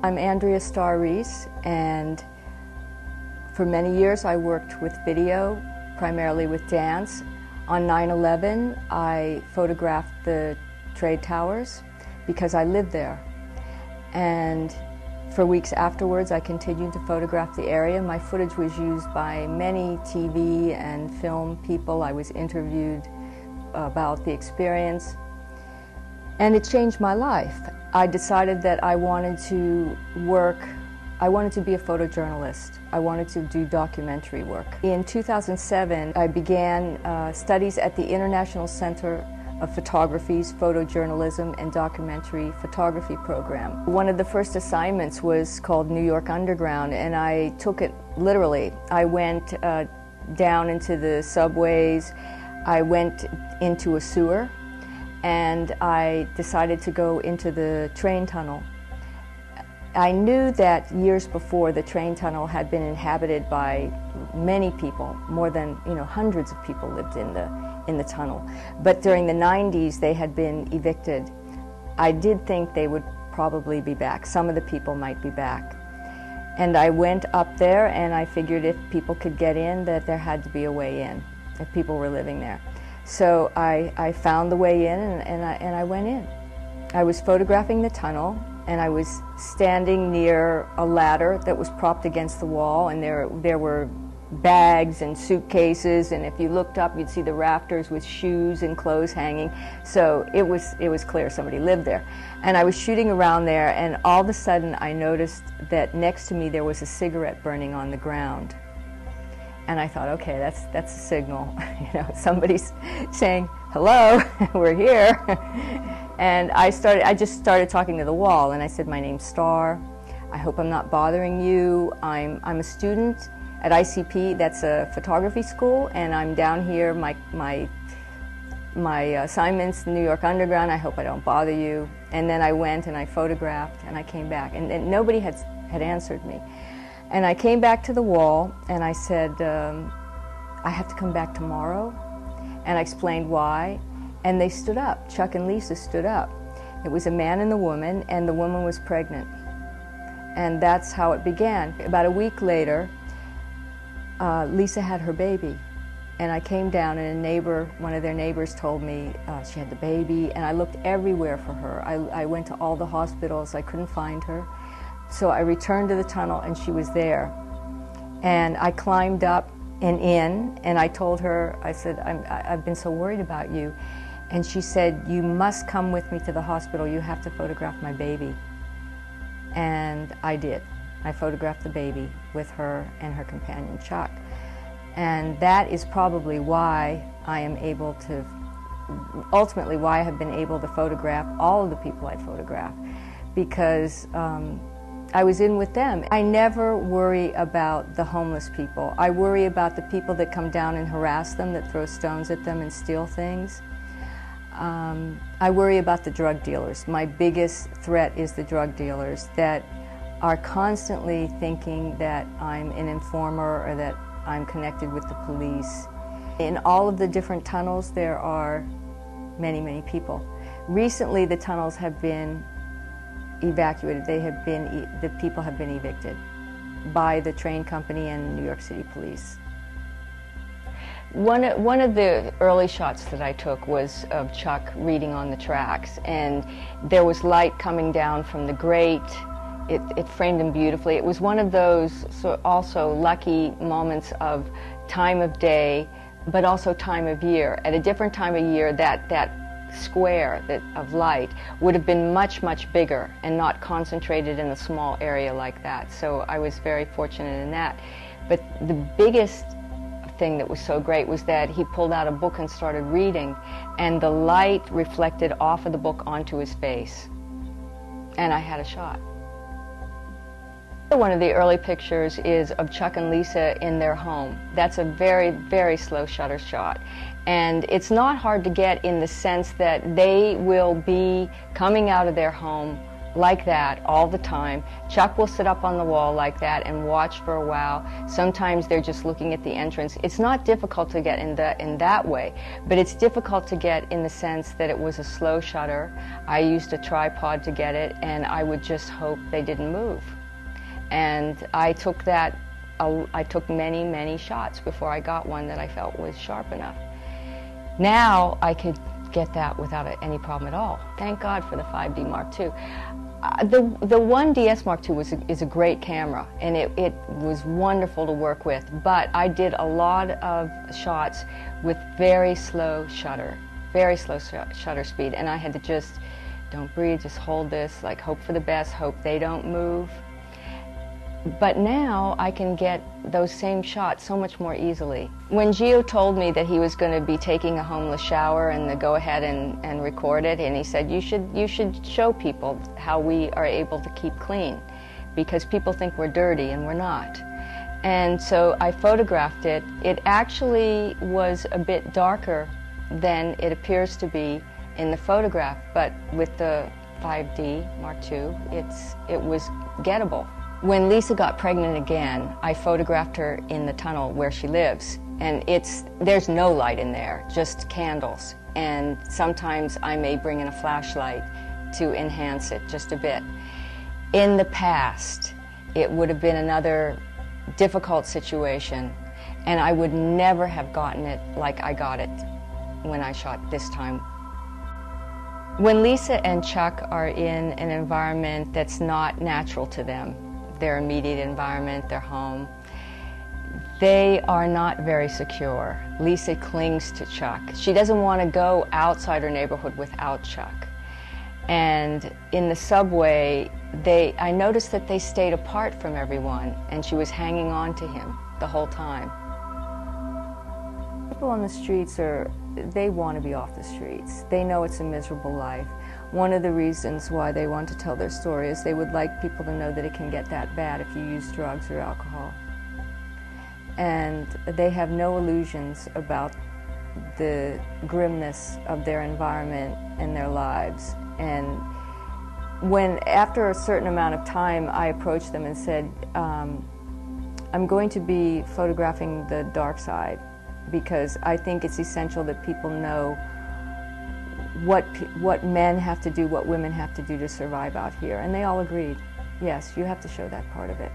I'm Andrea Reese, and for many years I worked with video, primarily with dance. On 9/11, I photographed the trade towers because I lived there. And for weeks afterwards, I continued to photograph the area. My footage was used by many TV and film people. I was interviewed about the experience, and it changed my life. I decided that I wanted to be a photojournalist. I wanted to do documentary work. In 2007, I began studies at the International Center of Photography's Photojournalism and Documentary Photography program. One of the first assignments was called New York Underground, and I took it literally. I went down into the subways, I went into a sewer, and I decided to go into the train tunnel. I knew that years before the train tunnel had been inhabited by many people, more than hundreds of people lived in the tunnel. But during the 90s they had been evicted. I did think they would probably be back. Some of the people might be back. And I went up there and I figured if people could get in, that there had to be a way in, if people were living there. So I found the way in and I went in. I was photographing the tunnel, and I was standing near a ladder that was propped against the wall, and there were bags and suitcases, and if you looked up you'd see the rafters with shoes and clothes hanging. So it was clear somebody lived there. And I was shooting around there, and all of a sudden I noticed that next to me there was a cigarette burning on the ground. And I thought, okay, that's a signal. Somebody's saying, hello, we're here. And I just started talking to the wall, and I said, my name's Star. I hope I'm not bothering you. I'm a student at ICP, that's a photography school, and I'm down here, my assignment's the New York Underground. I hope I don't bother you. And then I went and I photographed, and I came back, and nobody had answered me. And I came back to the wall, and I said, I have to come back tomorrow. And I explained why, and they stood up. Chuck and Lisa stood up. It was a man and a woman, and the woman was pregnant. And that's how it began. About a week later, Lisa had her baby. And I came down, and one of their neighbors told me she had the baby, and I looked everywhere for her. I went to all the hospitals. I couldn't find her. So I returned to the tunnel, and she was there. And I climbed up and in, and I told her, I said, I've been so worried about you. And she said, you must come with me to the hospital. You have to photograph my baby. And I did. I photographed the baby with her and her companion, Chuck. And that is probably why I am able to, ultimately why I have been able to photograph all of the people I photographed, because I was in with them. I never worry about the homeless people. I worry about the people that come down and harass them, that throw stones at them and steal things. I worry about the drug dealers. My biggest threat is the drug dealers that are constantly thinking that I'm an informer or that I'm connected with the police. In all of the different tunnels there are many, many people. Recently the tunnels have been evacuated. The people have been evicted by the train company and New York City police. One of the early shots that I took was of Chuck reading on the tracks, and there was light coming down from the grate. It framed him beautifully. It was one of those also lucky moments of time of day, but also time of year. At a different time of year, that square of light would have been much, much bigger and not concentrated in a small area like that. So I was very fortunate in that. But the biggest thing that was so great was that he pulled out a book and started reading, and the light reflected off of the book onto his face. And I had a shot. One of the early pictures is of Chuck and Lisa in their home. That's a very, very slow shutter shot. And it's not hard to get in the sense that they will be coming out of their home like that all the time. Chuck will sit up on the wall like that and watch for a while. Sometimes they're just looking at the entrance. It's not difficult to get in that way, but it's difficult to get in the sense that it was a slow shutter. I used a tripod to get it, and I would just hope they didn't move. And I took many, many shots before I got one that I felt was sharp enough. Now I could get that without any problem at all. Thank God for the 5D Mark II. The 1DS Mark II is a great camera, and it was wonderful to work with, but I did a lot of shots with very slow shutter speed, and I had to just, don't breathe, just hold this, like hope for the best, hope they don't move. But now I can get those same shots so much more easily. When Gio told me that he was going to be taking a homeless shower and to go ahead and record it, and he said, you should show people how we are able to keep clean, because people think we're dirty and we're not. And so I photographed it. It actually was a bit darker than it appears to be in the photograph, but with the 5D Mark II, it was gettable. When Lisa got pregnant again, I photographed her in the tunnel where she lives, and there's no light in there, just candles. And sometimes I may bring in a flashlight to enhance it just a bit. In the past, it would have been another difficult situation, and I would never have gotten it like I got it when I shot this time. When Lisa and Chuck are in an environment that's not natural to them, their immediate environment, their home, they are not very secure. Lisa clings to Chuck. She doesn't want to go outside her neighborhood without Chuck. And in the subway, I noticed that they stayed apart from everyone, and she was hanging on to him the whole time. People on the streets they want to be off the streets. They know it's a miserable life. One of the reasons why they want to tell their story is they would like people to know that it can get that bad if you use drugs or alcohol. And they have no illusions about the grimness of their environment and their lives. And after a certain amount of time, I approached them and said, I'm going to be photographing the dark side, because I think it's essential that people know what men have to do, what women have to do to survive out here. And they all agreed, yes, you have to show that part of it.